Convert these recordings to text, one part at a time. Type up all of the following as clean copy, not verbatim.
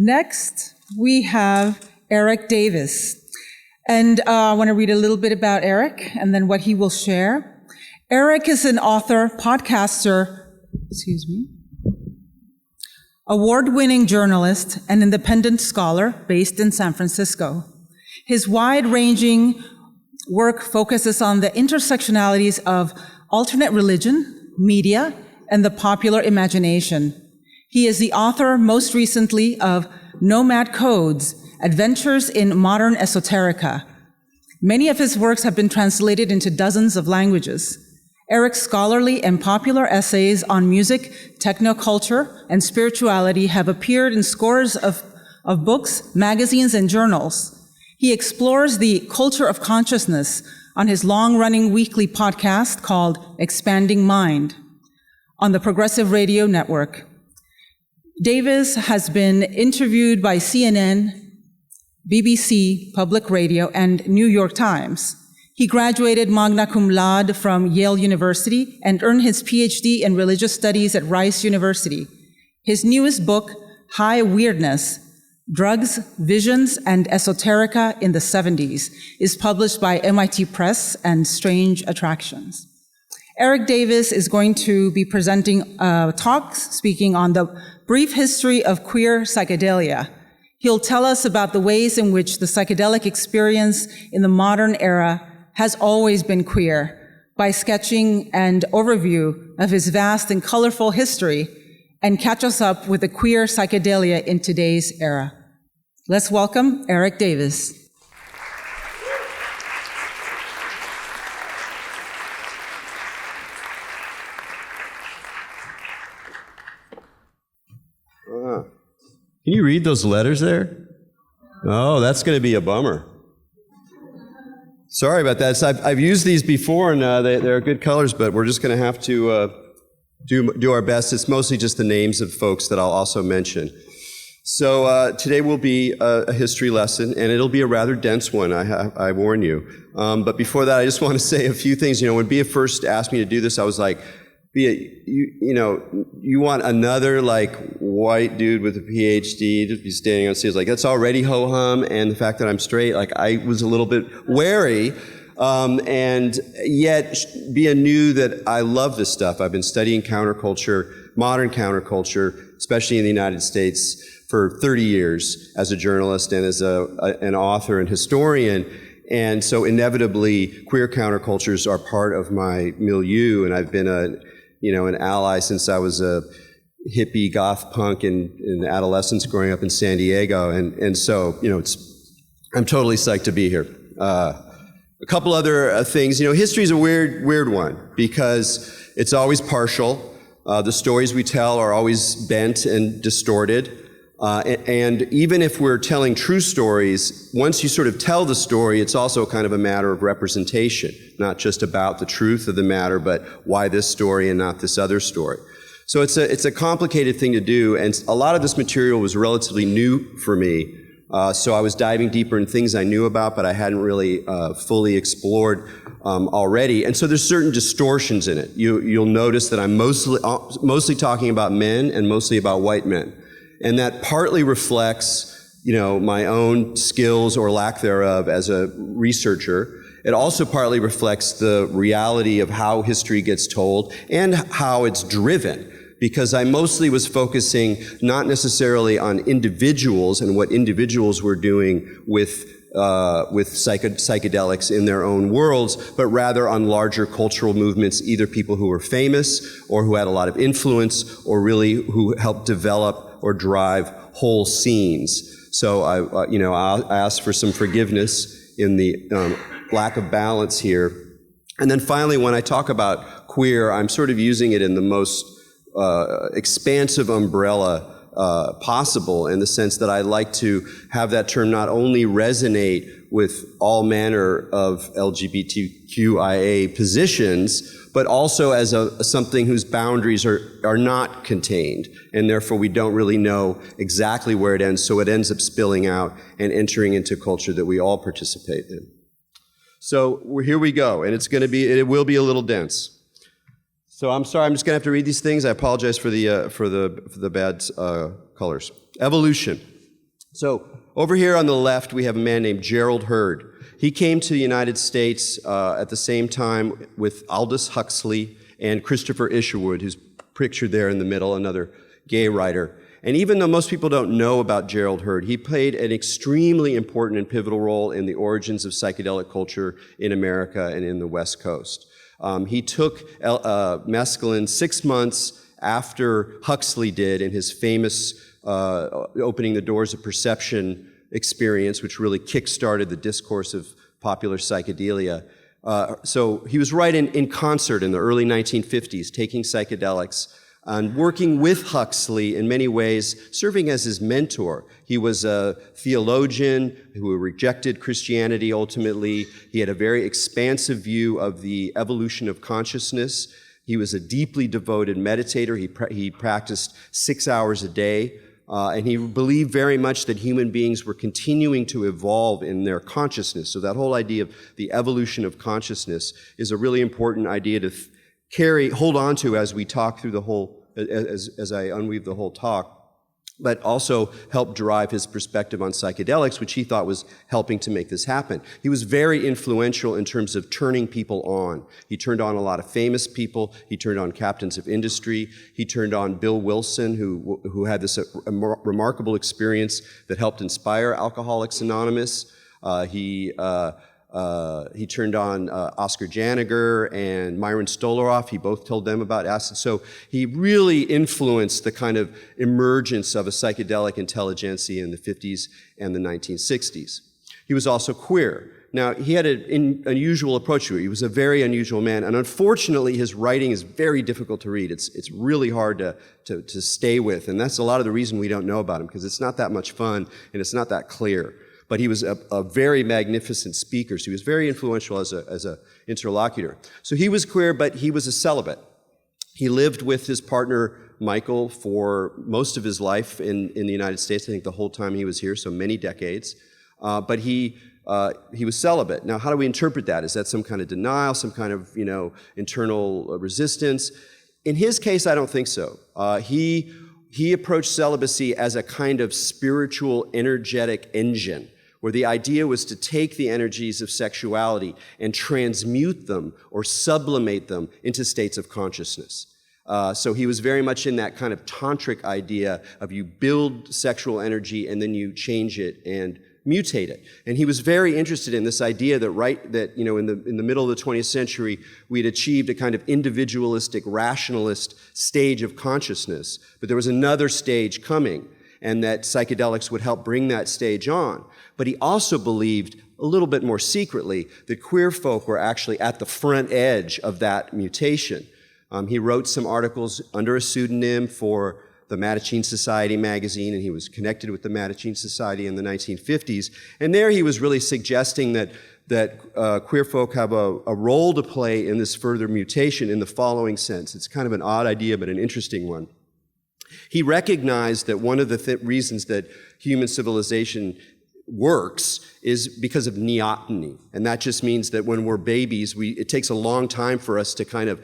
Next, we have Erik Davis. And I want to read a little bit about Erik and then what he will share. Erik is an author, podcaster, award-winning journalist, and independent scholar based in San Francisco. His wide-ranging work focuses on the intersectionalities of alternate religion, media, and the popular imagination. He is the author, most recently, of Nomad Codes, Adventures in Modern Esoterica. Many of his works have been translated into dozens of languages. Erik's scholarly and popular essays on music, technoculture, and spirituality have appeared in scores of books, magazines, and journals. He explores the culture of consciousness on his long-running weekly podcast called Expanding Mind on the Progressive Radio Network. Davis has been interviewed by CNN, BBC, Public Radio, and New York Times. He graduated magna cum laude from Yale University and earned his Ph.D. in religious studies at Rice University. His newest book, High Weirdness, Drugs, Visions, and Esoterica in the 70s, is published by MIT Press and Strange Attractions. Erik Davis is going to be presenting talks speaking on the brief history of queer psychedelia. He'll tell us about the ways in which the psychedelic experience in the modern era has always been queer by sketching an overview of his vast and colorful history and catch us up with the queer psychedelia in today's era. Let's welcome Erik Davis. Can you read those letters there? Oh, that's going to be a bummer. Sorry about that. So I've used these before, and they're good colors, but we're just going to have to do our best. It's mostly just the names of folks that I'll also mention. So today will be a history lesson, and it'll be a rather dense one, I warn you. But before that, I just want to say a few things. You know, when Bia first asked me to do this, I was like, Bia, you want another like white dude with a PhD to be standing on stage? Like, that's already ho-hum, and the fact that I'm straight, like, I was a little bit wary. And yet, Bia knew that I love this stuff. I've been studying counterculture, modern counterculture, especially in the United States, for 30 years as a journalist and as an author and historian. And so inevitably, queer countercultures are part of my milieu, and I've been an ally since I was a hippie goth punk in adolescence growing up in San Diego. And so, I'm totally psyched to be here. A couple other things. History is a weird one because it's always partial. The stories we tell are always bent and distorted. And even if we're telling true stories, once you sort of tell the story, it's also kind of a matter of representation, not just about the truth of the matter, but why this story and not this other story. So it's a complicated thing to do, and a lot of this material was relatively new for me. So I was diving deeper in things I knew about, but I hadn't really fully explored already. And so there's certain distortions in it. You'll notice that I'm mostly talking about men and mostly about white men. And that partly reflects, my own skills or lack thereof as a researcher. It also partly reflects the reality of how history gets told and how it's driven, because I mostly was focusing not necessarily on individuals and what individuals were doing with psychedelics in their own worlds, but rather on larger cultural movements, either people who were famous or who had a lot of influence or really who helped develop or drive whole scenes. So I ask for some forgiveness in the lack of balance here. And then finally, when I talk about queer, I'm sort of using it in the most expansive umbrella possible, in the sense that I like to have that term not only resonate with all manner of LGBTQIA positions, but also as something whose boundaries are not contained, and therefore we don't really know exactly where it ends, so it ends up spilling out and entering into culture that we all participate in. So here we go, and it will be a little dense. So I'm sorry, I'm just going to have to read these things. I apologize for the bad colors. Evolution. So over here on the left, we have a man named Gerald Herd. He came to the United States at the same time with Aldous Huxley and Christopher Isherwood, who's pictured there in the middle, another gay writer. And even though most people don't know about Gerald Herd, he played an extremely important and pivotal role in the origins of psychedelic culture in America and in the West Coast. He took mescaline 6 months after Huxley did in his famous opening the doors of perception experience, which really kick-started the discourse of popular psychedelia. So he was right in concert in the early 1950s, taking psychedelics and working with Huxley in many ways, serving as his mentor. He was a theologian who rejected Christianity ultimately. He had a very expansive view of the evolution of consciousness. He was a deeply devoted meditator. He practiced 6 hours a day. And he believed very much that human beings were continuing to evolve in their consciousness. So that whole idea of the evolution of consciousness is a really important idea to hold on to as we talk through the whole, as I unweave the whole talk, but also help drive his perspective on psychedelics, which he thought was helping to make this happen. He was very influential in terms of turning people on. He turned on a lot of famous people. He turned on captains of industry. He turned on Bill Wilson, who had this remarkable experience that helped inspire Alcoholics Anonymous. He turned on Oscar Janiger and Myron Stolaroff. He both told them about acid. So he really influenced the kind of emergence of a psychedelic intelligentsia in the 50s and the 1960s. He was also queer. Now, he had an unusual approach to it. He was a very unusual man, and unfortunately, his writing is very difficult to read. It's really hard to stay with, and that's a lot of the reason we don't know about him, because it's not that much fun, and it's not that clear. But he was a very magnificent speaker, so he was very influential as a interlocutor. So he was queer, but he was a celibate. He lived with his partner, Michael, for most of his life in the United States, I think the whole time he was here, so many decades. But he was celibate. Now, how do we interpret that? Is that some kind of denial, some kind of, internal resistance? In his case, I don't think so. He approached celibacy as a kind of spiritual, energetic engine, where the idea was to take the energies of sexuality and transmute them or sublimate them into states of consciousness. So he was very much in that kind of tantric idea of you build sexual energy and then you change it and mutate it. And he was very interested in this idea that in the middle of the 20th century, we had achieved a kind of individualistic, rationalist stage of consciousness, but there was another stage coming, and that psychedelics would help bring that stage on. But he also believed, a little bit more secretly, that queer folk were actually at the front edge of that mutation. He wrote some articles under a pseudonym for the Mattachine Society magazine, and he was connected with the Mattachine Society in the 1950s. And there he was really suggesting that queer folk have a role to play in this further mutation in the following sense. It's kind of an odd idea, but an interesting one. He recognized that one of the reasons that human civilization works is because of neoteny. And that just means that when we're babies, it takes a long time for us to kind of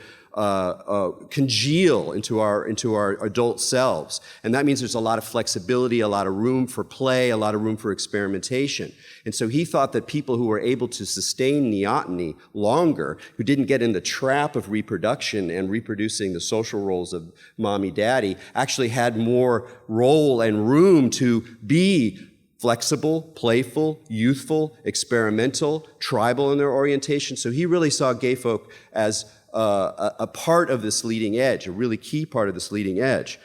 congeal into our adult selves. And that means there's a lot of flexibility, a lot of room for play, a lot of room for experimentation. And so he thought that people who were able to sustain neoteny longer, who didn't get in the trap of reproduction and reproducing the social roles of mommy, daddy, actually had more role and room to be flexible, playful, youthful, experimental, tribal in their orientation. So he really saw gay folk as a part of this leading edge, a really key part of this leading edge.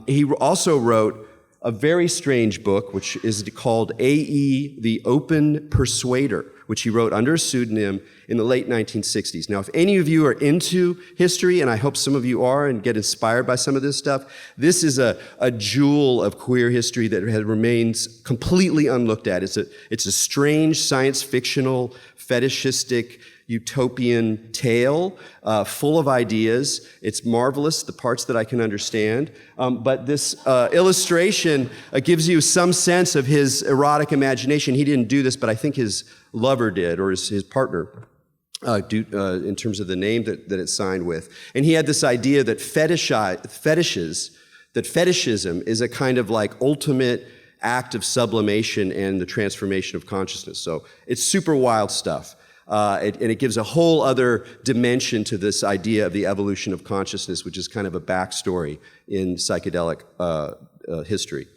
He also wrote a very strange book, which is called A.E. the Open Persuader, which he wrote under a pseudonym in the late 1960s. Now, if any of you are into history, and I hope some of you are and get inspired by some of this stuff, this is a jewel of queer history that remains completely unlooked at. It's a strange science fictional, fetishistic, utopian tale, full of ideas. It's marvelous, the parts that I can understand. But this illustration gives you some sense of his erotic imagination. He didn't do this, but I think his lover did, or his partner, in terms of the name that it's signed with. And he had this idea that fetishism is a kind of like ultimate act of sublimation and the transformation of consciousness. So it's super wild stuff. And it gives a whole other dimension to this idea of the evolution of consciousness, which is kind of a backstory in psychedelic history.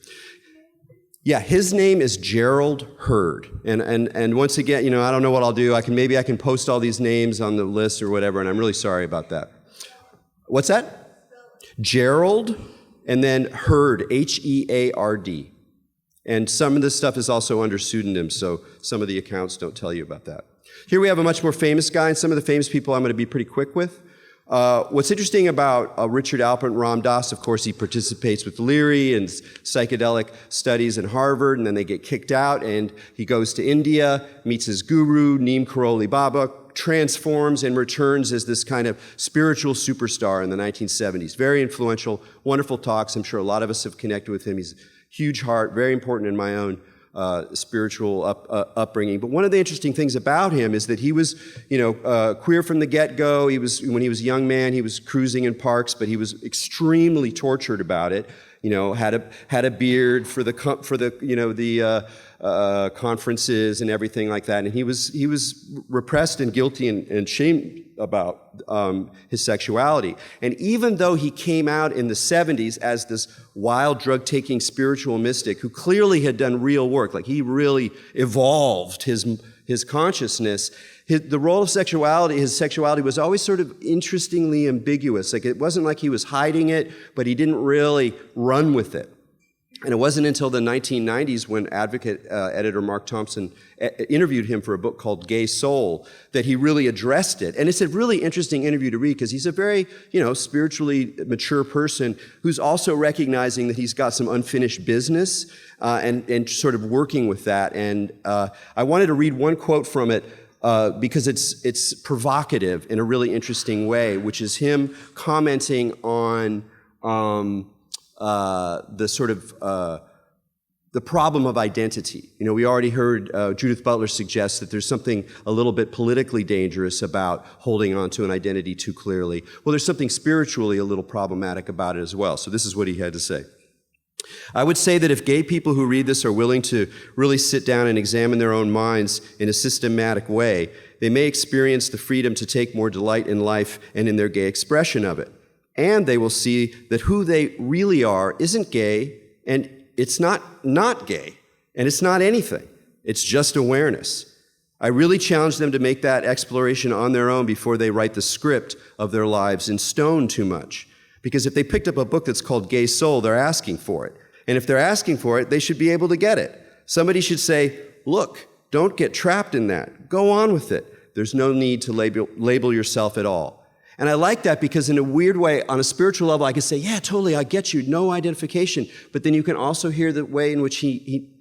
Yeah, his name is Gerald Herd. And once again, you know, I don't know what I'll do. Maybe I can post all these names on the list or whatever, and I'm really sorry about that. What's that? Gerald, and then Herd, H-E-A-R-D. And some of this stuff is also under pseudonyms, so some of the accounts don't tell you about that. Here we have a much more famous guy, and some of the famous people I'm going to be pretty quick with. What's interesting about Richard Alpert and Ram Dass, of course, he participates with Leary and psychedelic studies at Harvard, and then they get kicked out, and he goes to India, meets his guru, Neem Karoli Baba, transforms and returns as this kind of spiritual superstar in the 1970s. Very influential, wonderful talks. I'm sure a lot of us have connected with him. He's a huge heart, very important in my own spiritual upbringing. But one of the interesting things about him is that he was, queer from the get-go. When he was a young man, he was cruising in parks, but he was extremely tortured about it. You know, had a beard for the conferences and everything like that, and he was repressed and guilty and shamed about his sexuality. And even though he came out in the 70s as this wild drug-taking spiritual mystic who clearly had done real work, like he really evolved his consciousness, the role of his sexuality was always sort of interestingly ambiguous. Like it wasn't like he was hiding it, but he didn't really run with it. And it wasn't until the 1990s when Advocate editor Mark Thompson interviewed him for a book called Gay Soul that he really addressed it. And it's a really interesting interview to read because he's a very, spiritually mature person who's also recognizing that he's got some unfinished business and sort of working with that. And I wanted to read one quote from it because it's provocative in a really interesting way, which is him commenting on the problem of identity. We already heard Judith Butler suggest that there's something a little bit politically dangerous about holding on to an identity too clearly. Well, there's something spiritually a little problematic about it as well. So this is what he had to say. I would say that if gay people who read this are willing to really sit down and examine their own minds in a systematic way, they may experience the freedom to take more delight in life and in their gay expression of it. And they will see that who they really are isn't gay, and it's not gay, and it's not anything. It's just awareness. I really challenge them to make that exploration on their own before they write the script of their lives in stone too much. Because if they picked up a book that's called Gay Soul, they're asking for it. And if they're asking for it, they should be able to get it. Somebody should say, look, don't get trapped in that. Go on with it. There's no need to label yourself at all. And I like that because in a weird way, on a spiritual level, I can say, yeah, totally, I get you, no identification. But then you can also hear the way in which he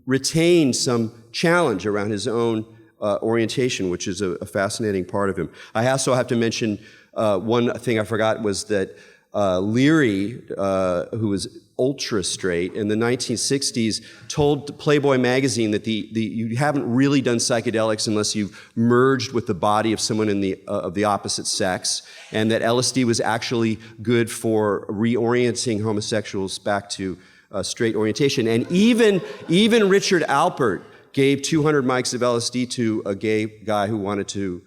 retained some challenge around his own orientation, which is a fascinating part of him. I also have to mention one thing I forgot was that Leary, who was ultra straight in the 1960s, told Playboy magazine that you haven't really done psychedelics unless you've merged with the body of someone of the opposite sex, and that LSD was actually good for reorienting homosexuals back to straight orientation. And even Richard Alpert gave 200 mics of LSD to a gay guy who wanted to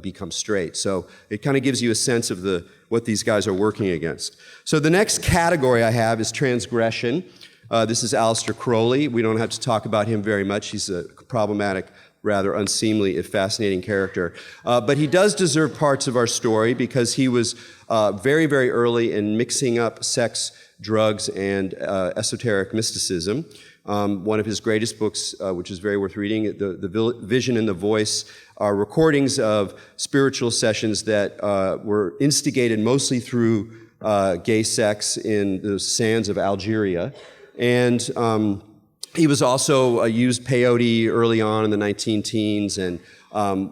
become straight. So it kind of gives you a sense of what these guys are working against. So the next category I have is transgression. This is Aleister Crowley. We don't have to talk about him very much. He's a problematic, rather unseemly, if fascinating character. But he does deserve parts of our story because he was very, very early in mixing up sex, drugs, and esoteric mysticism. One of his greatest books, which is very worth reading, The Vision and the Voice, are recordings of spiritual sessions that were instigated mostly through gay sex in the sands of Algeria. And he was also used peyote early on in the 19-teens and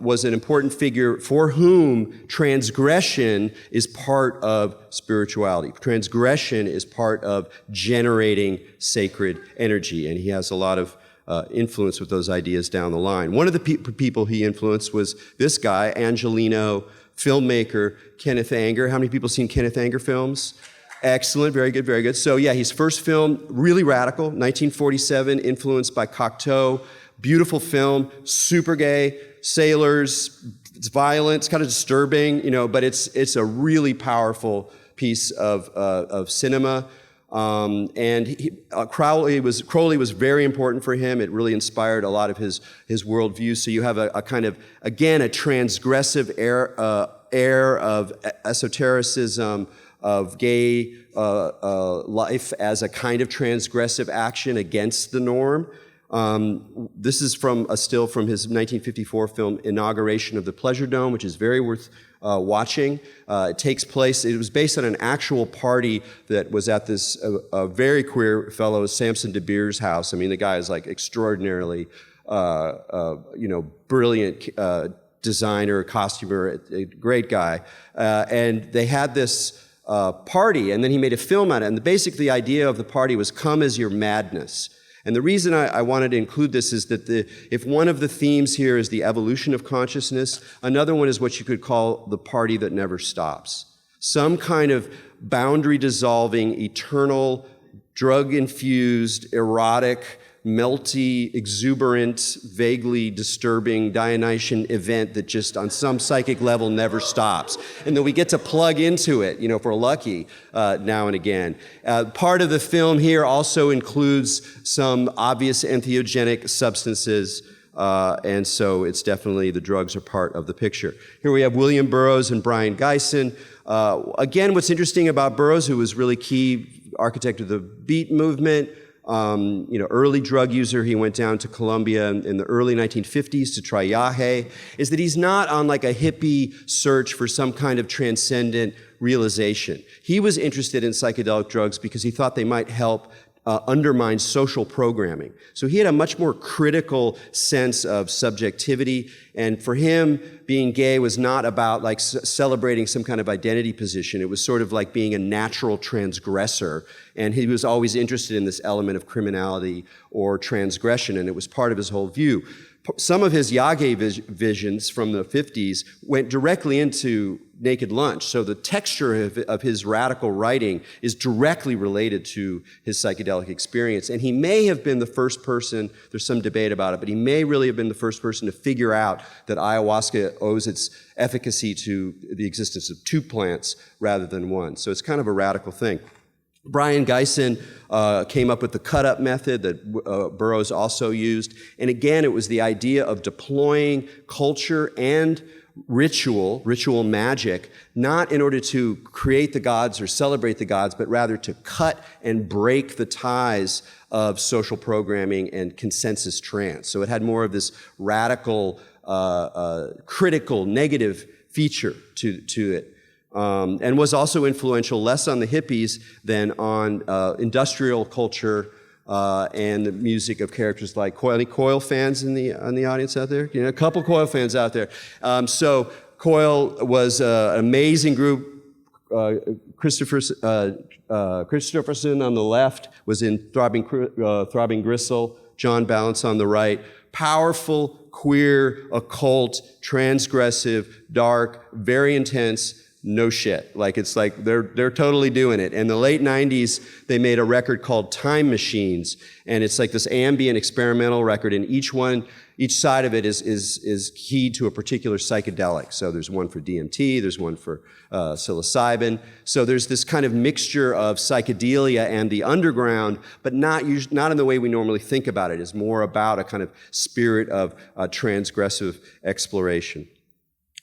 was an important figure for whom transgression is part of spirituality. Transgression is part of generating sacred energy, and he has a lot of influence with those ideas down the line. One of the people he influenced was this guy, Angelino filmmaker Kenneth Anger. How many people have seen Kenneth Anger films? Excellent, very good, very good. So yeah, his first film, really radical, 1947, influenced by Cocteau. Beautiful film, super gay, sailors, it's violent, it's kind of disturbing, but it's a really powerful piece of cinema. And Crowley was very important for him. It really inspired a lot of his worldview. So you have a kind of, again, a transgressive air of esotericism, of gay life as a kind of transgressive action against the norm. This is from a still from his 1954 film Inauguration of the Pleasure Dome, which is very worth watching. It was based on an actual party that was at this very queer fellow, Samson De Beers' house. I mean, the guy is like extraordinarily, brilliant designer, costumer, a great guy. And they had this party, and then he made a film out of it. And basically the idea of the party was come as your madness. And the reason I wanted to include this is that if one of the themes here is the evolution of consciousness, another one is what you could call the party that never stops. Some kind of boundary-dissolving, eternal, drug-infused, erotic, melty, exuberant, vaguely disturbing Dionysian event that just on some psychic level never stops. And then we get to plug into it, if we're lucky, now and again. Part of the film here also includes some obvious entheogenic substances, and so it's definitely the drugs are part of the picture. Here we have William Burroughs and Brian Geisen. Again, what's interesting about Burroughs, who was really key architect of the Beat movement, early drug user. He went down to Colombia in the early 1950s to try yahe, is that he's not on like a hippie search for some kind of transcendent realization. He was interested in psychedelic drugs because he thought they might help undermine social programming. So he had a much more critical sense of subjectivity, and for him, being gay was not about like celebrating some kind of identity position. It was sort of like being a natural transgressor, and he was always interested in this element of criminality or transgression, and it was part of his whole view. Some of his Yage visions from the 50s went directly into Naked Lunch. So the texture of his radical writing is directly related to his psychedelic experience. And he may have been the first person, there's some debate about it, but he may really have been the first person to figure out that ayahuasca owes its efficacy to the existence of two plants rather than one. So it's kind of a radical thing. Brian Geisen came up with the cut-up method that Burroughs also used. And again, it was the idea of deploying culture and ritual magic, not in order to create the gods or celebrate the gods, but rather to cut and break the ties of social programming and consensus trance. So it had more of this radical, critical, negative feature to it. And was also influential less on the hippies than on industrial culture and the music of characters like Coil. Any Coil fans in the audience out there? A couple Coil fans out there. So Coil was an amazing group. Christopherson on the left was in Throbbing Gristle. John Balance on the right. Powerful, queer, occult, transgressive, dark, very intense. No shit. Like it's like they're totally doing it. In the late 90s, they made a record called Time Machines, and it's like this ambient experimental record, and each side of it is keyed to a particular psychedelic. So there's one for DMT, there's one for psilocybin. So there's this kind of mixture of psychedelia and the underground, but not in the way we normally think about it. It's more about a kind of spirit of transgressive exploration.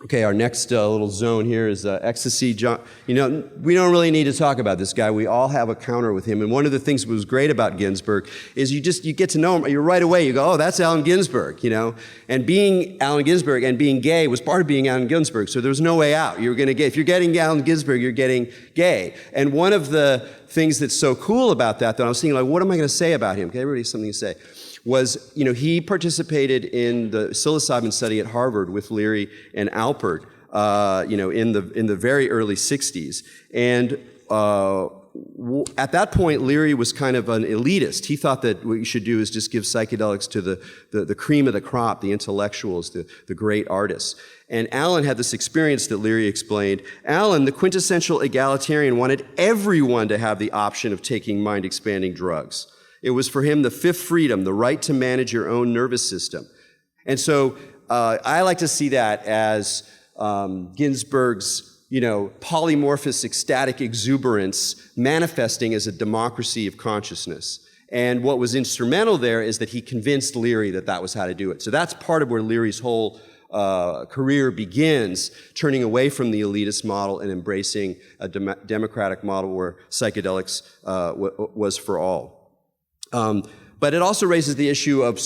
Okay, our next little zone here is ecstasy. John, we don't really need to talk about this guy. We all have a counter with him. And one of the things that was great about Ginsberg is you get to know him. You're right away. You go, oh, that's Allen Ginsberg, And being Allen Ginsberg and being gay was part of being Allen Ginsberg. So there's no way out. If you're getting Allen Ginsberg, you're getting gay. And one of the things that's so cool about that, though, I was thinking, like, what am I going to say about him? Okay, everybody has something to say. Was, he participated in the psilocybin study at Harvard with Leary and Alpert, in the very early 60s. And at that point, Leary was kind of an elitist. He thought that what you should do is just give psychedelics to the cream of the crop, the intellectuals, the great artists. And Allen had this experience that Leary explained. Allen, the quintessential egalitarian, wanted everyone to have the option of taking mind-expanding drugs. It was for him the fifth freedom, the right to manage your own nervous system. And so I like to see that as Ginsberg's polymorphous ecstatic exuberance manifesting as a democracy of consciousness. And what was instrumental there is that he convinced Leary that that was how to do it. So that's part of where Leary's whole career begins, turning away from the elitist model and embracing a democratic model where psychedelics was for all. But it also raises the issue of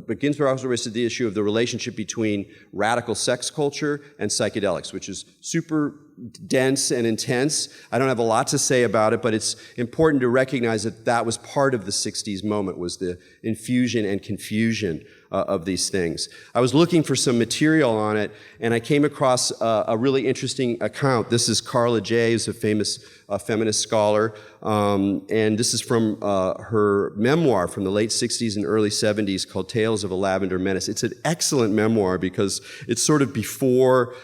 but Ginsberg also raises the issue of the relationship between radical sex culture and psychedelics, which is super dense and intense. I don't have a lot to say about it, but it's important to recognize that that was part of the 60s moment, was the infusion and confusion of these things. I was looking for some material on it, and I came across a really interesting account. This is Carla Jay, who's a famous feminist scholar, and this is from her memoir from the late 60s and early 70s called Tales of a Lavender Menace. It's an excellent memoir because it's sort of before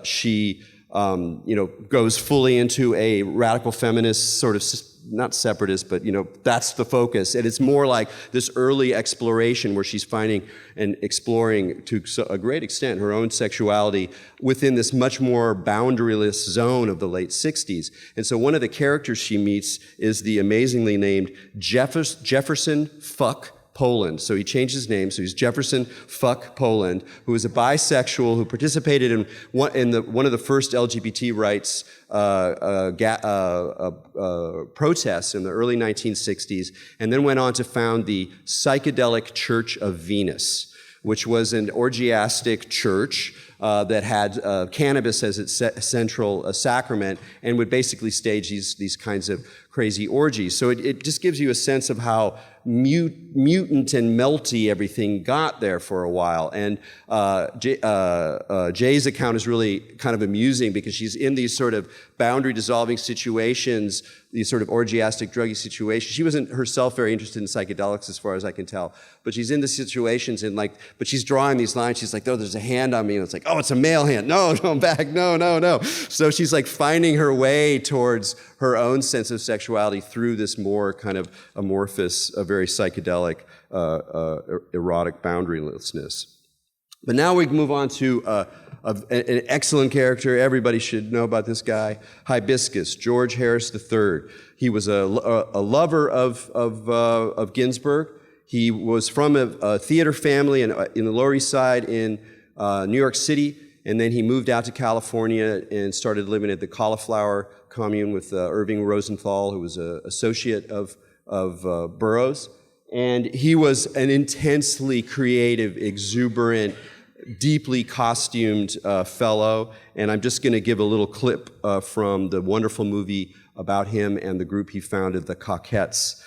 she goes fully into a radical feminist sort of, not separatist, but, that's the focus. And it's more like this early exploration where she's finding and exploring to a great extent her own sexuality within this much more boundaryless zone of the late 60s. And so one of the characters she meets is the amazingly named Jefferson Fuck Poland. So he changed his name, so he's Jefferson Fuck Poland, who is a bisexual who participated in one of the first LGBT rights protests in the early 1960s, and then went on to found the Psychedelic Church of Venus, which was an orgiastic church that had cannabis as its central sacrament, and would basically stage these kinds of crazy orgies. So it just gives you a sense of how mutant and melty everything got there for a while. And Jay's account is really kind of amusing because she's in these sort of boundary dissolving situations, these sort of orgiastic druggy situations. She wasn't herself very interested in psychedelics as far as I can tell, but she's in the situations and but she's drawing these lines. She's like, oh, there's a hand on me. And it's like, oh, it's a male hand. No, I'm back. No. So she's like finding her way towards her own sense of sexuality through this more kind of amorphous, very psychedelic, erotic boundarylessness. But now we can move on to an excellent character. Everybody should know about this guy, Hibiscus, George Harris III. He was a lover of Ginsberg. He was from a theater family in the Lower East Side in New York City, and then he moved out to California and started living at the Cauliflower Commune with Irving Rosenthal, who was an associate of Burroughs. And he was an intensely creative, exuberant, deeply costumed fellow. And I'm just going to give a little clip from the wonderful movie about him and the group he founded, the Coquettes,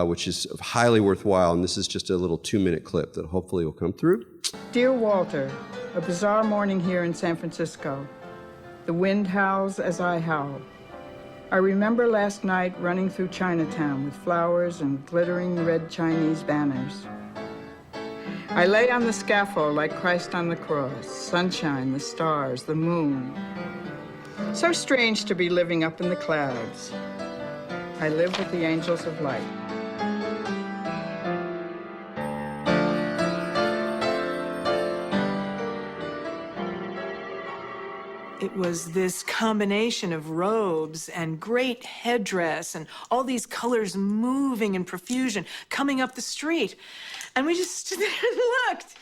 which is highly worthwhile. And this is just a little 2-minute clip that hopefully will come through. Dear Walter, a bizarre morning here in San Francisco. The wind howls as I howl. I remember last night running through Chinatown with flowers and glittering red Chinese banners. I lay on the scaffold like Christ on the cross, sunshine, the stars, the moon. So strange to be living up in the clouds. I live with the angels of light. It was this combination of robes and great headdress and all these colors moving in profusion coming up the street. And we just stood there and looked.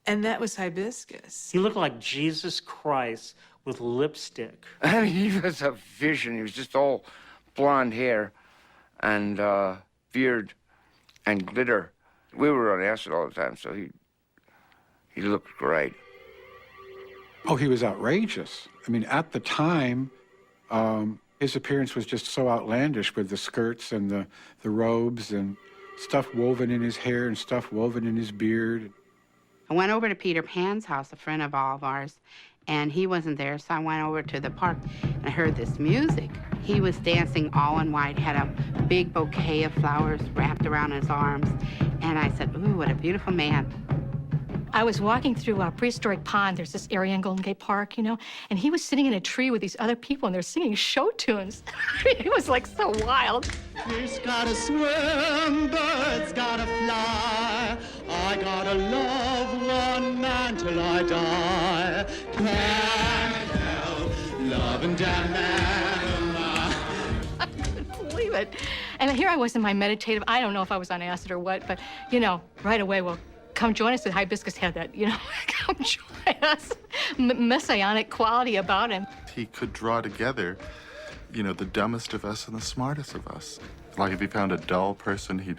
And that was Hibiscus. He looked like Jesus Christ with lipstick. I mean, he was a vision. He was just all blonde hair and beard and glitter. We were on acid all the time, so he looked great. Oh, he was outrageous. I mean, at the time, his appearance was just so outlandish with the skirts and the robes and stuff woven in his hair and stuff woven in his beard. I went over to Peter Pan's house, a friend of all of ours, and he wasn't there, so I went over to the park and I heard this music. He was dancing all in white, had a big bouquet of flowers wrapped around his arms. And I said, ooh, what a beautiful man. I was walking through a prehistoric pond. There's this area in Golden Gate Park, you know, and he was sitting in a tree with these other people, and they're singing show tunes. It was like so wild. Fish gotta swim, birds gotta fly. I gotta love one man till I die. Can't help loving that man. I couldn't believe it. And here I was in my meditative, I don't know if I was on acid or what, but, you know, right away, well, come join us. The Hibiscus had that, you know, come join us. Messianic quality about him. He could draw together, you know, the dumbest of us and the smartest of us. Like if he found a dull person, he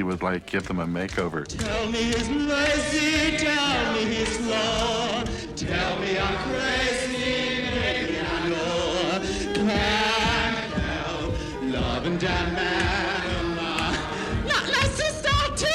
would like give them a makeover. Tell me he's lazy, tell me he's slow. Tell me I'm crazy, maybe I know. Can't help loving that man. Not my sister, too.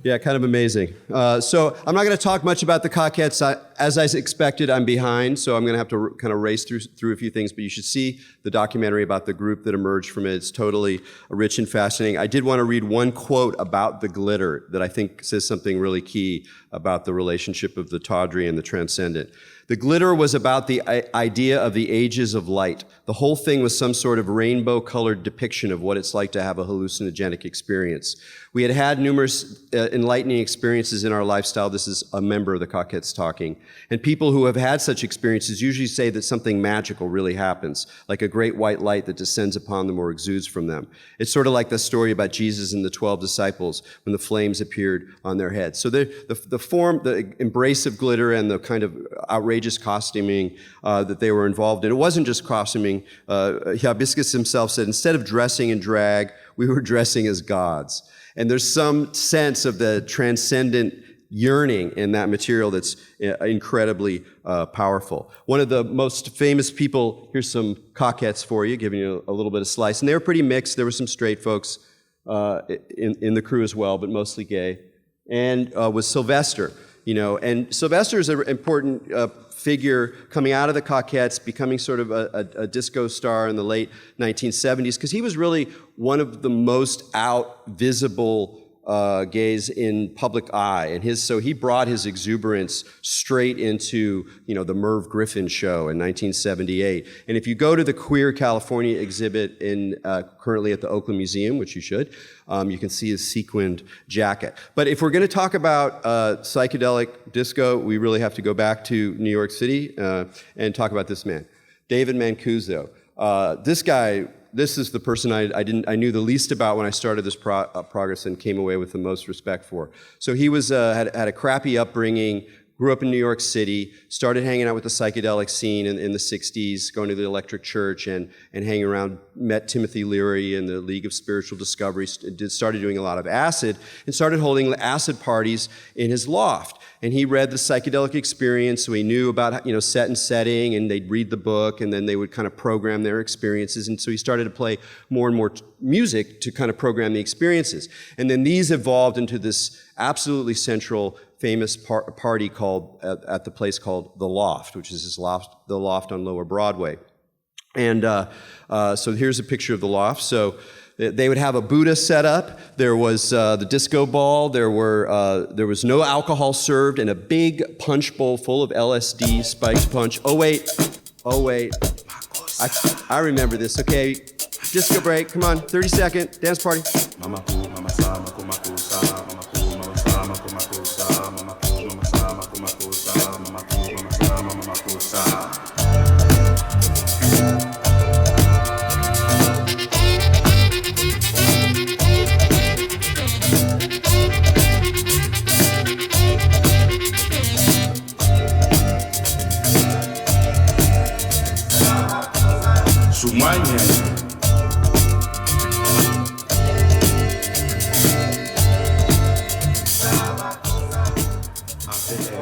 Yeah, kind of amazing. So I'm not going to talk much about the Cockettes. As I expected, I'm behind, so I'm going to have to kind of race through a few things, but you should see the documentary about the group that emerged from it. It's totally rich and fascinating. I did want to read one quote about the glitter that I think says something really key about the relationship of the tawdry and the transcendent. The glitter was about the idea of the ages of light. The whole thing was some sort of rainbow-colored depiction of what it's like to have a hallucinogenic experience. We had had numerous enlightening experiences in our lifestyle. This is a member of the Cockettes talking. And people who have had such experiences usually say that something magical really happens, like a great white light that descends upon them or exudes from them. It's sort of like the story about Jesus and the 12 disciples when the flames appeared on their heads. So the form, the embrace of glitter and the kind of outrageous costuming that they were involved in. It wasn't just costuming. Hibiscus himself said, instead of dressing in drag, we were dressing as gods. And there's some sense of the transcendent yearning in that material that's incredibly powerful. One of the most famous people, here's some Cockettes for you, giving you a little bit of slice. And they were pretty mixed. There were some straight folks in the crew as well, but mostly gay. And was Sylvester, you know. And Sylvester is an important figure coming out of the Cockettes, becoming sort of a disco star in the late 1970s, because he was really one of the most out, visible gays in public eye. And so he brought his exuberance straight into, you know, the Merv Griffin show in 1978. And if you go to the Queer California exhibit currently at the Oakland Museum, which you should, you can see his sequined jacket. But if we're going to talk about psychedelic disco, we really have to go back to New York City and talk about this man, David Mancuso. This guy, this is the person I knew the least about when I started this progress and came away with the most respect for. So he was had a crappy upbringing, grew up in New York City, started hanging out with the psychedelic scene in the 60s, going to the Electric Church and hanging around, met Timothy Leary and the League of Spiritual Discovery, started doing a lot of acid, and started holding acid parties in his loft. And he read the Psychedelic Experience, so he knew about, you know, set and setting, and they'd read the book, and then they would kind of program their experiences. And so he started to play more and more music to kind of program the experiences. And then these evolved into this absolutely central, famous party called at the place called the Loft, which is the Loft on Lower Broadway. And so here's a picture of the Loft. So they would have a Buddha set up. There was the disco ball. There was no alcohol served, and a big punch bowl full of LSD, spiked punch. Oh wait. I remember this. Okay, disco break. Come on, 30-second dance party. All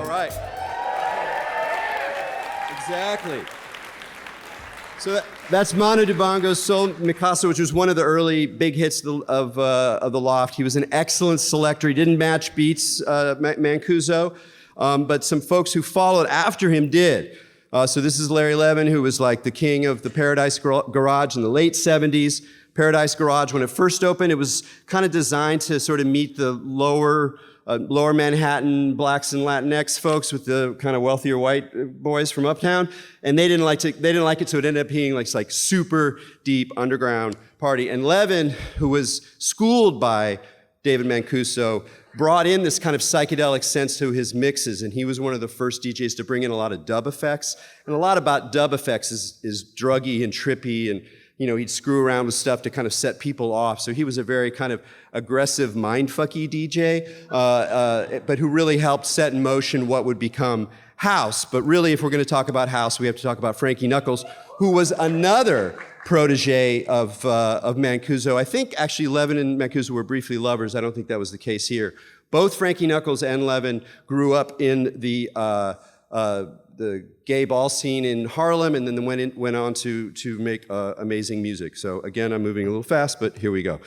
right. Exactly. So that's Manu Dibango's Soul Mikasa, which was one of the early big hits of the Loft. He was an excellent selector. He didn't match beats, Mancuso, but some folks who followed after him did. So this is Larry Levin, who was like the king of the Paradise Garage in the late 70s. Paradise Garage, when it first opened, it was kind of designed to sort of meet the lower Manhattan blacks and Latinx folks with the kind of wealthier white boys from uptown, and they didn't like it, so it ended up being like super deep underground party. And Levin, who was schooled by David Mancuso, brought in this kind of psychedelic sense to his mixes, and he was one of the first DJs to bring in a lot of dub effects. And a lot about dub effects is druggy and trippy, and he'd screw around with stuff to kind of set people off. So he was a very kind of aggressive, mindfucky DJ, but who really helped set in motion what would become house. But really, if we're going to talk about house, we have to talk about Frankie Knuckles, who was another protege of Mancuso. I think actually Levin and Mancuso were briefly lovers. I don't think that was the case here. Both Frankie Knuckles and Levin grew up in the gay ball scene in Harlem, and then went on to make amazing music. So again, I'm moving a little fast, but here we go.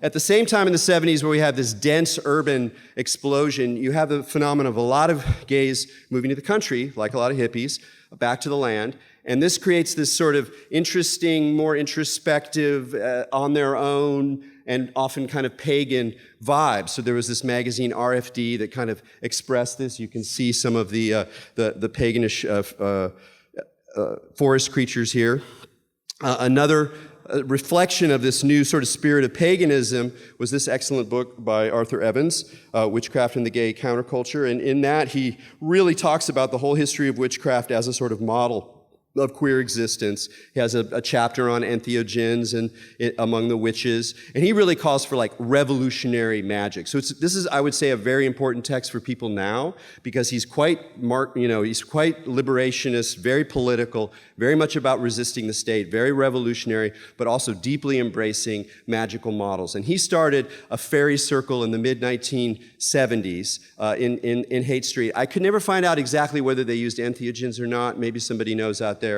At the same time in the 70s, where we have this dense urban explosion, you have the phenomenon of a lot of gays moving to the country, like a lot of hippies, back to the land. And this creates this sort of interesting, more introspective, on their own, and often kind of pagan vibe. So there was this magazine, RFD, that kind of expressed this. You can see some of the paganish forest creatures here. Another reflection of this new sort of spirit of paganism was this excellent book by Arthur Evans, Witchcraft and the Gay Counterculture. And in that, he really talks about the whole history of witchcraft as a sort of model of queer existence. He has a chapter on entheogens and among the witches, and he really calls for like revolutionary magic. So this is, I would say, a very important text for people now, because he's quite he's quite liberationist, very political, very much about resisting the state, very revolutionary, but also deeply embracing magical models. And he started a fairy circle in the mid-1970s in Haight Street. I could never find out exactly whether they used entheogens or not. Maybe somebody knows out there.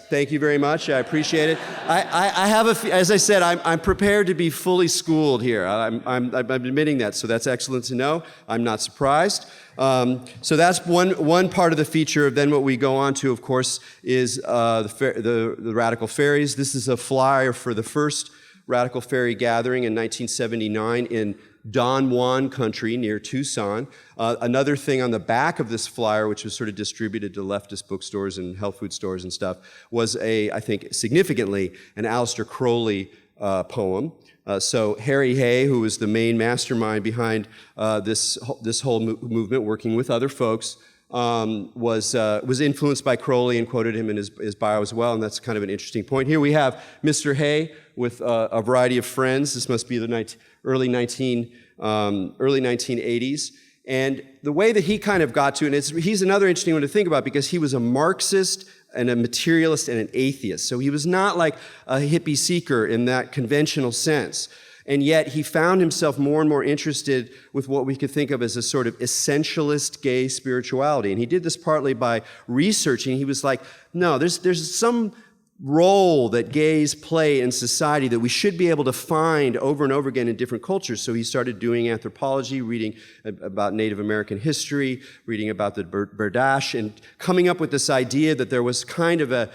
Thank you very much. I appreciate it. I have as I said, I'm prepared to be fully schooled here. I'm admitting that, so that's excellent to know. I'm not surprised. So that's one part of the feature. Then what we go on to, of course, is the Radical Fairies. This is a flyer for the first Radical Fairy gathering in 1979 in Don Juan country near Tucson. Another thing on the back of this flyer, which was sort of distributed to leftist bookstores and health food stores and stuff, was I think significantly, an Aleister Crowley poem. So Harry Hay, who was the main mastermind behind this whole movement, working with other folks, was influenced by Crowley and quoted him in his bio as well, and that's kind of an interesting point. Here we have Mr. Hay with a variety of friends. This must be the early 1980s. And the way that he kind of got to it, he's another interesting one to think about, because he was a Marxist and a materialist and an atheist. So he was not like a hippie seeker in that conventional sense. And yet he found himself more and more interested with what we could think of as a sort of essentialist gay spirituality. And he did this partly by researching. He was like, no, there's some role that gays play in society that we should be able to find over and over again in different cultures. So he started doing anthropology, reading about Native American history, reading about the Berdache, and coming up with this idea that there was kind of a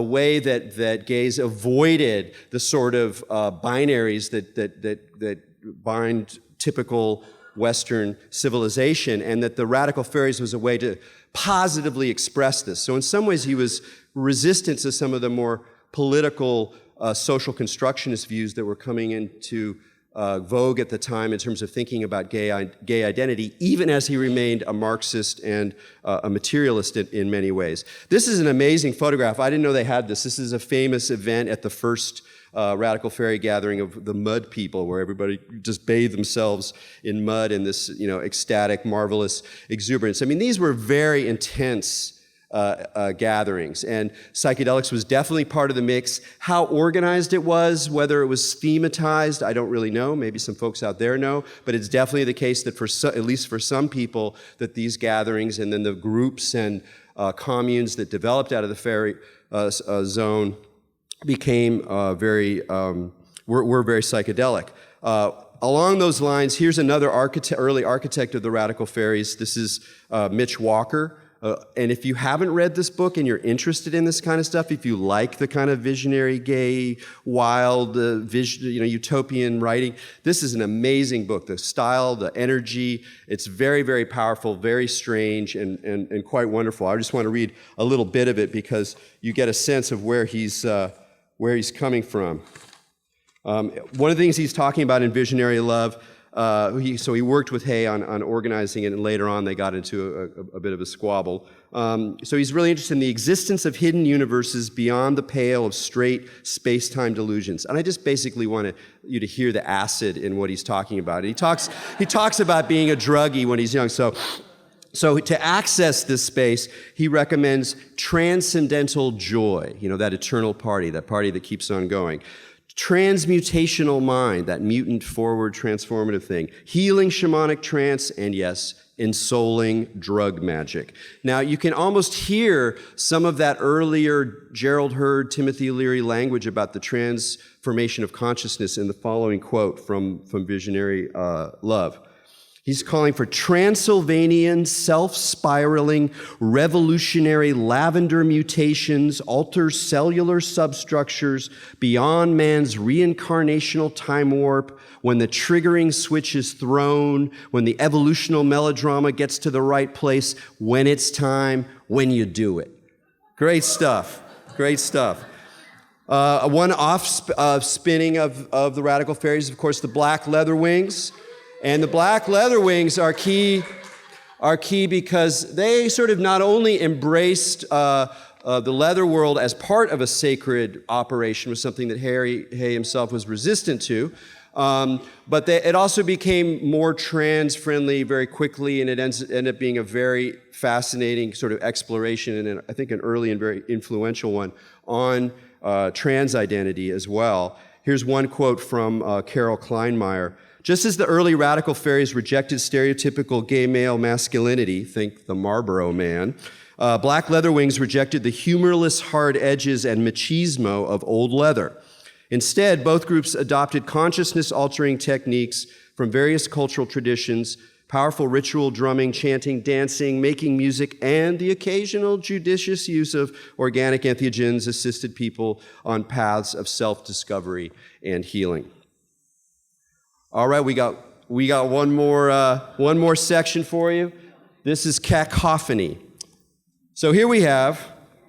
way that gays avoided the sort of binaries that bind typical Western civilization, and that the Radical Fairies was a way to positively express this. So in some ways he was resistant to some of the more political social constructionist views that were coming into vogue at the time in terms of thinking about gay identity, even as he remained a Marxist and a materialist in many ways. This is an amazing photograph. I didn't know they had this. This is a famous event at the first Radical Fairy gathering of the Mud People, where everybody just bathed themselves in mud in this, ecstatic, marvelous exuberance. I mean, these were very intense gatherings, and Psychedelics was definitely part of the mix. How organized it was, whether it was thematized, I don't really know. Maybe some folks out there know, but it's definitely the case that at least for some people, that these gatherings and then the groups and communes that developed out of the fairy zone became were very psychedelic. Along those lines, here's another early architect of the Radical Fairies. This is Mitch Walker. And if you haven't read this book and you're interested in this kind of stuff, if you like the kind of visionary, gay, wild, utopian writing, this is an amazing book. The style, the energy, it's very, very powerful, very strange, and quite wonderful. I just want to read a little bit of it because you get a sense of where he's coming from. One of the things he's talking about in Visionary Love, he worked with Hay on organizing it, and later on they got into a bit of a squabble. So he's really interested in the existence of hidden universes beyond the pale of straight space-time delusions. And I just basically want you to hear the acid in what he's talking about. He talks about being a druggie when he's young. So to access this space, he recommends transcendental joy, that eternal party, that party that keeps on going. Transmutational mind, that mutant forward transformative thing. Healing shamanic trance, and yes, ensouling drug magic. Now, you can almost hear some of that earlier Gerald Heard, Timothy Leary language about the transformation of consciousness in the following quote from Visionary Love. He's calling for Transylvanian, self-spiraling, revolutionary lavender mutations, alter cellular substructures beyond man's reincarnational time warp, when the triggering switch is thrown, when the evolutional melodrama gets to the right place, when it's time, when you do it. Great stuff, great stuff. One spinning of the Radical Fairies, of course, the Black Leather Wings. And the Black Leather Wings are key because they sort of not only embraced the leather world as part of a sacred operation, was something that Hay himself was resistant to, but it also became more trans-friendly very quickly, and it ended up being a very fascinating sort of exploration, and I think an early and very influential one, on trans identity as well. Here's one quote from Carol Kleinmeyer. Just as the early Radical Fairies rejected stereotypical gay male masculinity, think the Marlboro Man, Black Leather Wings rejected the humorless hard edges and machismo of old leather. Instead, both groups adopted consciousness-altering techniques from various cultural traditions, powerful ritual drumming, chanting, dancing, making music, and the occasional judicious use of organic entheogens assisted people on paths of self-discovery and healing. All right, we got one more section for you. This is cacophony. So here we have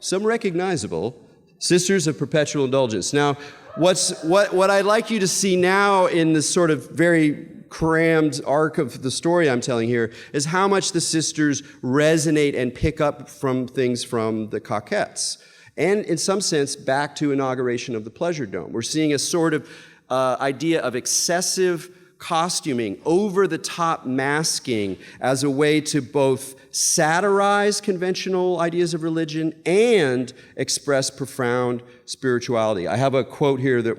some recognizable Sisters of Perpetual Indulgence. Now, what I'd like you to see now in this sort of very crammed arc of the story I'm telling here is how much the sisters resonate and pick up from things from the Coquettes, and in some sense back to Inauguration of the Pleasure Dome. We're seeing a sort of idea of excessive costuming, over-the-top masking as a way to both satirize conventional ideas of religion and express profound spirituality. I have a quote here that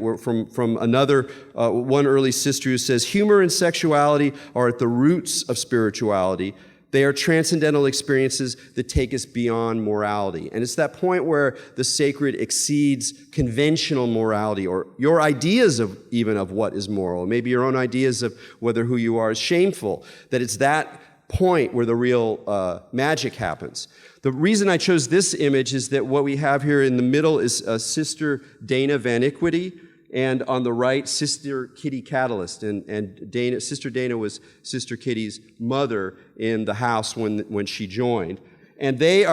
from another, one early sister who says, "Humor and sexuality are at the roots of spirituality. They are transcendental experiences that take us beyond morality." And it's that point where the sacred exceeds conventional morality, or your ideas of even of what is moral, maybe your own ideas of whether who you are is shameful, that it's that point where the real magic happens. The reason I chose this image is that what we have here in the middle is Sister Dana Van Equity, and on the right, Sister Kitty Catalyst. And Sister Dana was Sister Kitty's mother in the house when she joined. And they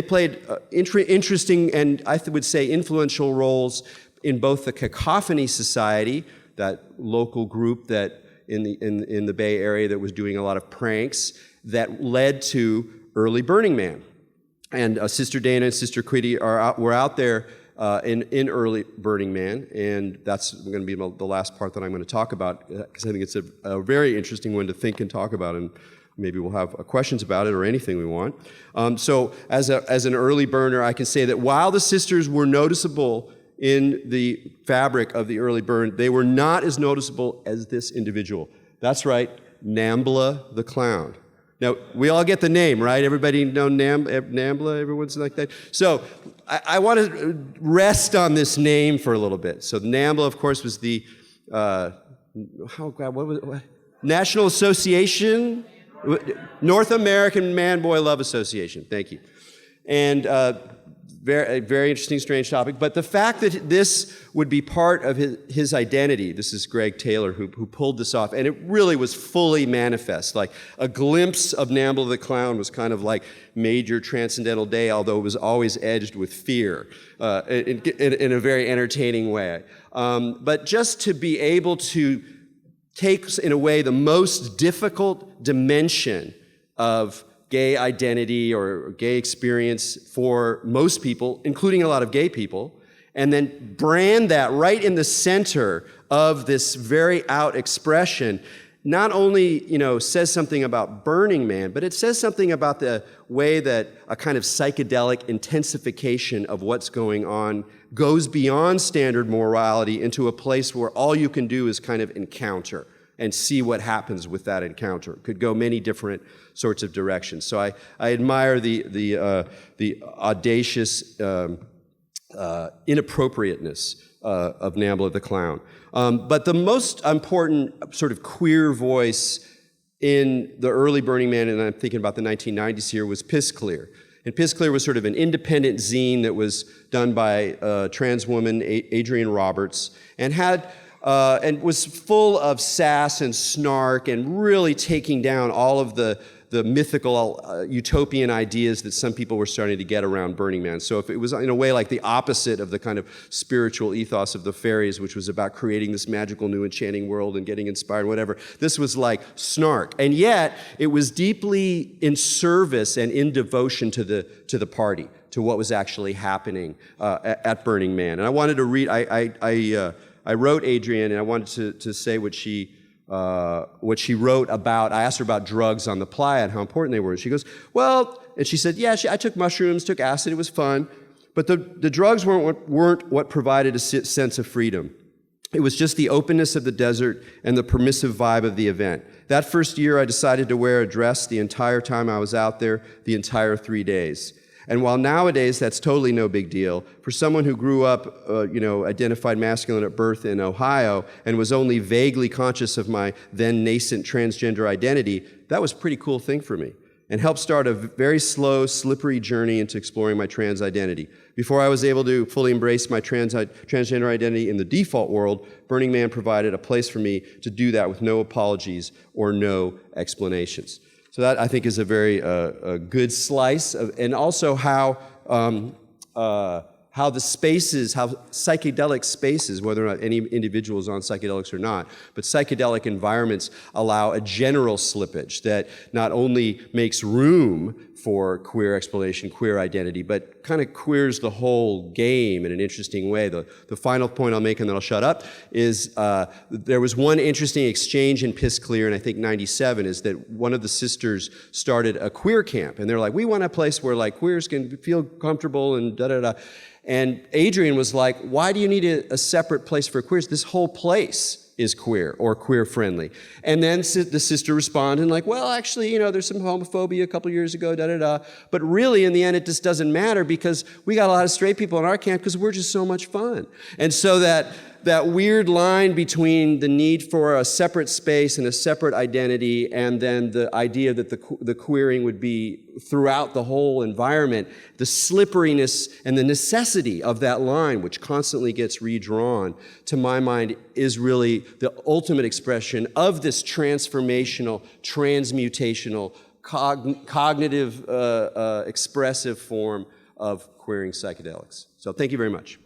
played interesting and I would say influential roles in both the Cacophony Society, that local group that in the Bay Area that was doing a lot of pranks, that led to early Burning Man. And Sister Dana and Sister Kitty were out there in early Burning Man, and that's going to be the last part that I'm going to talk about, because I think it's a very interesting one to think and talk about, and maybe we'll have questions about it or anything we want. So as an early burner, I can say that while the sisters were noticeable in the fabric of the early burn, they were not as noticeable as this individual. That's right, Nambla the Clown. Now, we all get the name, right? Everybody know Nambla? Everyone's like that? So I want to rest on this name for a little bit. So Nambla, of course, was the National Association? North American Man-Boy Love Association. Thank you. And very, very interesting, strange topic. But the fact that this would be part of his identity, this is Greg Taylor who pulled this off, and it really was fully manifest. Like a glimpse of Nambla the Clown was kind of like Major Transcendental Day, although it was always edged with fear in a very entertaining way. But just to be able to take, in a way, the most difficult dimension of gay identity or gay experience for most people, including a lot of gay people, and then brand that right in the center of this very out expression, not only, says something about Burning Man, but it says something about the way that a kind of psychedelic intensification of what's going on goes beyond standard morality into a place where all you can do is kind of encounter and see what happens with that encounter. It could go many different sorts of directions. So I admire the audacious inappropriateness of Nambla the Clown. But the most important sort of queer voice in the early Burning Man, and I'm thinking about the 1990s here, was Piss Clear. And Piss Clear was sort of an independent zine that was done by a trans woman, Adrienne Roberts, and was full of sass and snark and really taking down all of the mythical utopian ideas that some people were starting to get around Burning Man. So if it was in a way like the opposite of the kind of spiritual ethos of the fairies, which was about creating this magical new enchanting world and getting inspired, whatever, this was like snark. And yet it was deeply in service and in devotion to the party, to what was actually happening at Burning Man. And I wanted to read, I wrote Adrienne, and I wanted to say what she wrote about. I asked her about drugs on the playa and how important they were. And she goes, well, and she said, yeah, I took mushrooms, took acid, it was fun. But the drugs weren't what provided a sense of freedom. It was just the openness of the desert and the permissive vibe of the event. That first year, I decided to wear a dress the entire time I was out there, the entire 3 days. And while nowadays that's totally no big deal, for someone who grew up, identified masculine at birth in Ohio and was only vaguely conscious of my then nascent transgender identity, that was a pretty cool thing for me and helped start a very slow, slippery journey into exploring my trans identity. Before I was able to fully embrace my transgender identity in the default world, Burning Man provided a place for me to do that with no apologies or no explanations. So that, I think, is a very good slice of, and also how the spaces, how psychedelic spaces, whether or not any individual is on psychedelics or not, but psychedelic environments allow a general slippage that not only makes room for queer exploration, queer identity, but kind of queers the whole game in an interesting way. The final point I'll make, and then I'll shut up, is there was one interesting exchange in Piss Clear, and I think 97, is that one of the sisters started a queer camp, and they're like, we want a place where like queers can feel comfortable and da-da-da. And Adrienne was like, why do you need a separate place for queers? This whole place is queer or queer friendly. And then the sister responded like, well, actually, there's some homophobia a couple years ago, da-da-da. But really, in the end, it just doesn't matter because we got a lot of straight people in our camp because we're just so much fun. And so that weird line between the need for a separate space and a separate identity and then the idea that the queering would be throughout the whole environment, the slipperiness and the necessity of that line, which constantly gets redrawn, to my mind, is really the ultimate expression of this transformational, transmutational, cognitive, expressive form of queering psychedelics. So thank you very much.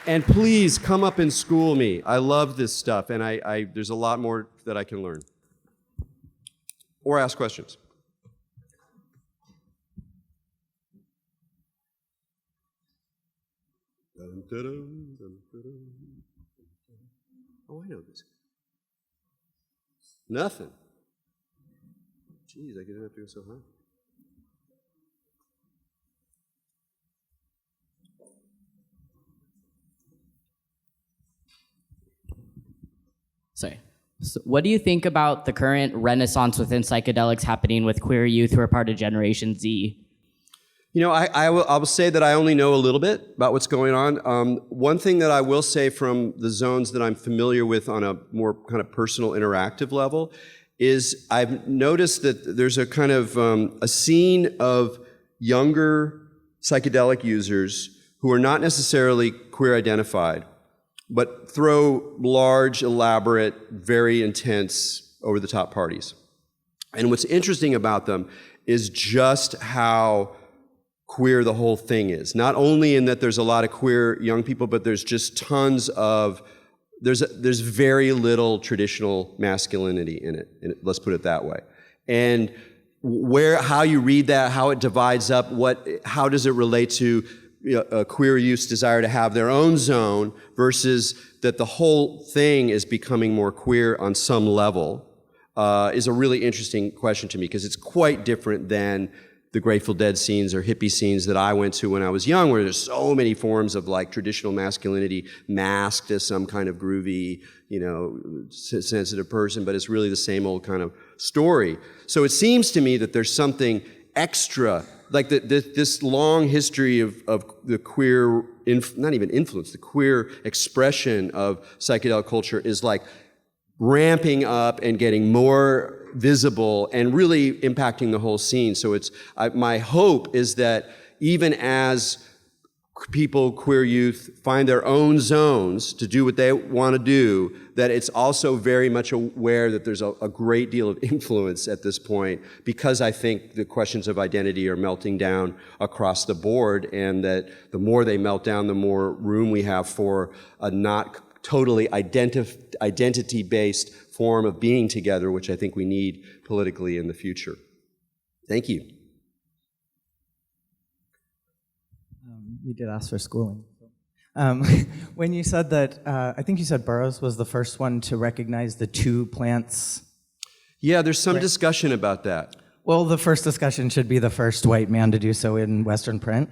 And please come up and school me. I love this stuff, and there's a lot more that I can learn. Or ask questions. Oh, I know this. Nothing. Jeez, I didn't have to go so high. So what do you think about the current renaissance within psychedelics happening with queer youth who are part of Generation Z? You know, I will say that I only know a little bit about what's going on. One thing that I will say from the zones that I'm familiar with on a more kind of personal interactive level is I've noticed that there's a kind of a scene of younger psychedelic users who are not necessarily queer identified, but throw large, elaborate, very intense, over-the-top parties. And what's interesting about them is just how queer the whole thing is. Not only in that there's a lot of queer young people, but there's just tons of, there's very little traditional masculinity in it, let's put it that way. And how you read that, how it divides up, how does it relate to a queer youth's desire to have their own zone versus that the whole thing is becoming more queer on some level, is a really interesting question to me, because it's quite different than the Grateful Dead scenes or hippie scenes that I went to when I was young, where there's so many forms of like traditional masculinity masked as some kind of groovy, sensitive person, but it's really the same old kind of story. So it seems to me that there's something extra, like this long history of the queer, not even influence, the queer expression of psychedelic culture is like ramping up and getting more visible and really impacting the whole scene. So my hope is that even as people, queer youth, find their own zones to do what they want to do, that it's also very much aware that there's a great deal of influence at this point, because I think the questions of identity are melting down across the board, and that the more they melt down, the more room we have for a not totally identity-based form of being together, which I think we need politically in the future. Thank you. You did ask for schooling. When you said that, I think you said Burroughs was the first one to recognize the two plants. Yeah, there's some discussion about that. Well, the first discussion should be the first white man to do so in Western print.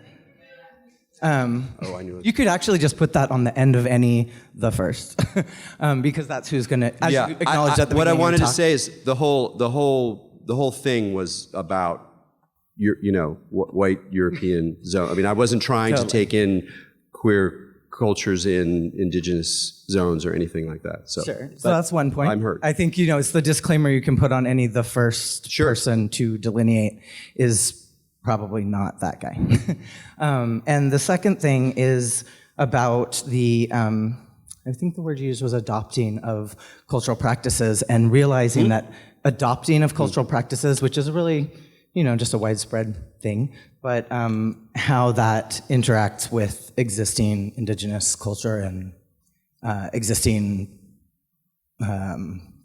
I knew it. You could actually just put that on the end of the first, because that's who's going to acknowledge that. What I wanted to say is the whole thing was about white European zone. I mean, I wasn't trying to take in queer cultures in indigenous zones or anything like that. So, sure. So that's one point. I'm hurt. I think it's the disclaimer you can put on the first person to delineate is probably not that guy. And the second thing is about I think the word you used was adopting of cultural practices, and realizing that adopting of cultural practices, which is really, just a widespread thing, but how that interacts with existing indigenous culture and existing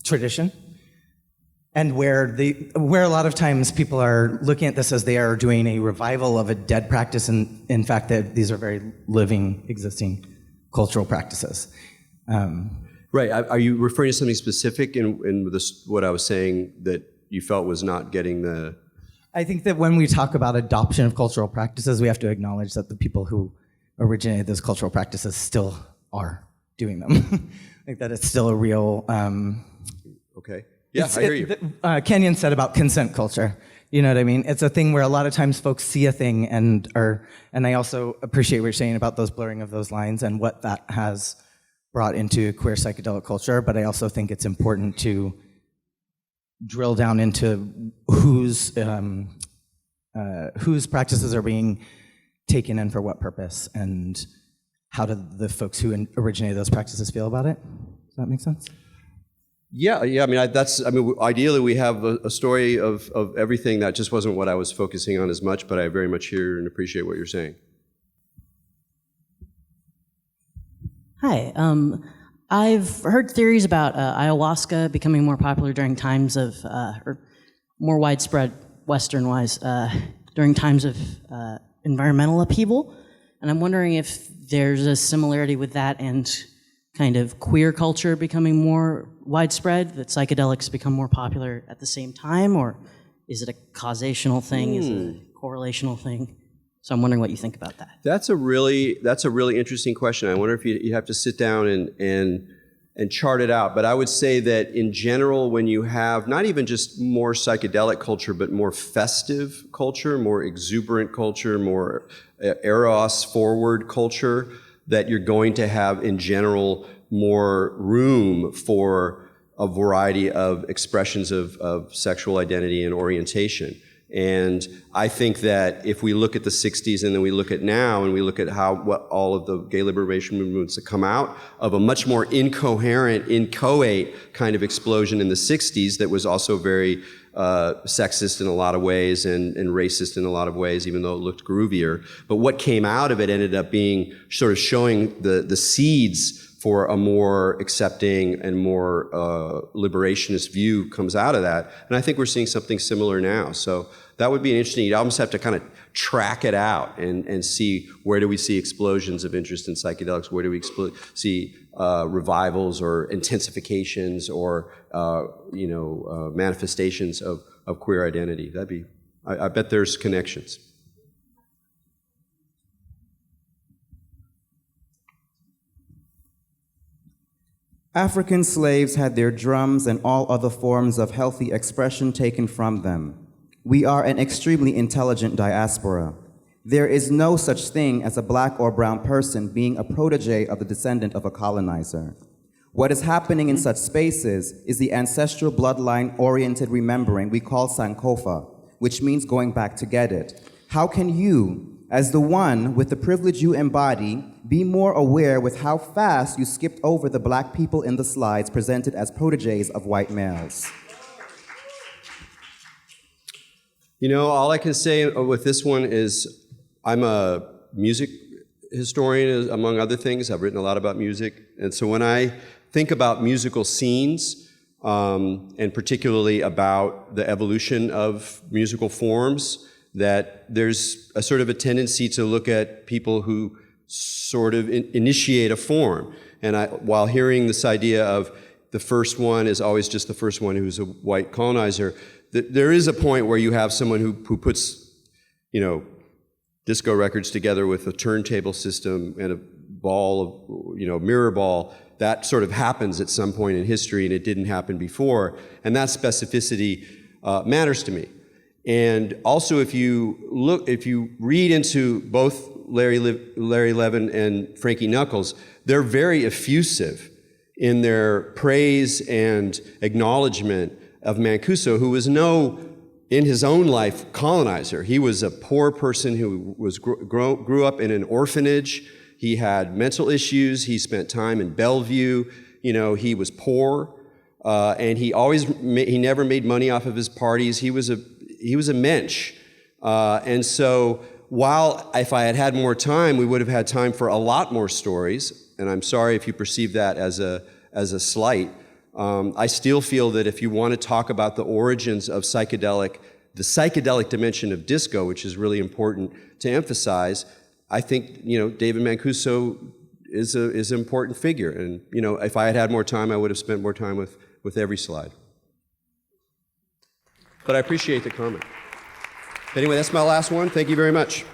tradition. And where a lot of times people are looking at this as they are doing a revival of a dead practice, and in fact that these are very living, existing cultural practices. Right. Are you referring to something specific in what I was saying that you felt was not getting the... I think that when we talk about adoption of cultural practices, we have to acknowledge that the people who originated those cultural practices still are doing them. Like that it's still a real... Okay. Yeah, I hear you. Kenyon said about consent culture. You know what I mean? It's a thing where a lot of times folks see a thing and I also appreciate what you're saying about those blurring of those lines and what that has brought into queer psychedelic culture, but I also think it's important to drill down into whose practices are being taken in for what purpose, and how do the folks who originated those practices feel about it? Does that make sense? Yeah. I mean, ideally we have a story of everything. That just wasn't what I was focusing on as much, but I very much hear and appreciate what you're saying. Hi. I've heard theories about ayahuasca becoming more popular during times of, or more widespread Western-wise, during times of environmental upheaval. And I'm wondering if there's a similarity with that and kind of queer culture becoming more widespread, that psychedelics become more popular at the same time, or is it a causational thing? Is it a correlational thing? So I'm wondering what you think about that. That's a really interesting question. I wonder if you have to sit down and chart it out. But I would say that in general, when you have not even just more psychedelic culture, but more festive culture, more exuberant culture, more eros forward culture, that you're going to have in general more room for a variety of expressions of sexual identity and orientation. And I think that if we look at the 60s and then we look at now and we look at what all of the gay liberation movements that come out of a much more incoherent, inchoate kind of explosion in the 60s that was also very sexist in a lot of ways and racist in a lot of ways, even though it looked groovier. But what came out of it ended up being sort of showing the seeds for a more accepting and more liberationist view comes out of that. And I think we're seeing something similar now. So that would be interesting. You'd almost have to kind of track it out and see where do we see explosions of interest in psychedelics, where do we see revivals or intensifications or manifestations of queer identity. I bet there's connections. African slaves had their drums and all other forms of healthy expression taken from them. We are an extremely intelligent diaspora. There is no such thing as a black or brown person being a protege of the descendant of a colonizer. What is happening in such spaces is the ancestral bloodline-oriented remembering we call Sankofa, which means going back to get it. How can you, as the one with the privilege you embody, be more aware with how fast you skipped over the black people in the slides presented as proteges of white males? All I can say with this one is I'm a music historian, among other things. I've written a lot about music. And so when I think about musical scenes, and particularly about the evolution of musical forms, that there's a sort of a tendency to look at people who sort of initiate a form. And while hearing this idea of the first one is always just the first one who's a white colonizer, there is a point where you have someone who puts, disco records together with a turntable system and a ball of, mirror ball. That sort of happens at some point in history, and it didn't happen before. And that specificity matters to me. And also, if you read into both Larry Levin and Frankie Knuckles, they're very effusive in their praise and acknowledgement of Mancuso, who was in his own life, colonizer. He was a poor person who grew up in an orphanage. He had mental issues. He spent time in Bellevue. He was poor, and he never made money off of his parties. He was a mensch. And so while if I had had more time, we would have had time for a lot more stories, and I'm sorry if you perceive that as a slight, I still feel that if you want to talk about the origins of the psychedelic dimension of disco, which is really important to emphasize, I think, David Mancuso is an important figure. And, if I had had more time, I would have spent more time with every slide. But I appreciate the comment. Anyway, that's my last one. Thank you very much.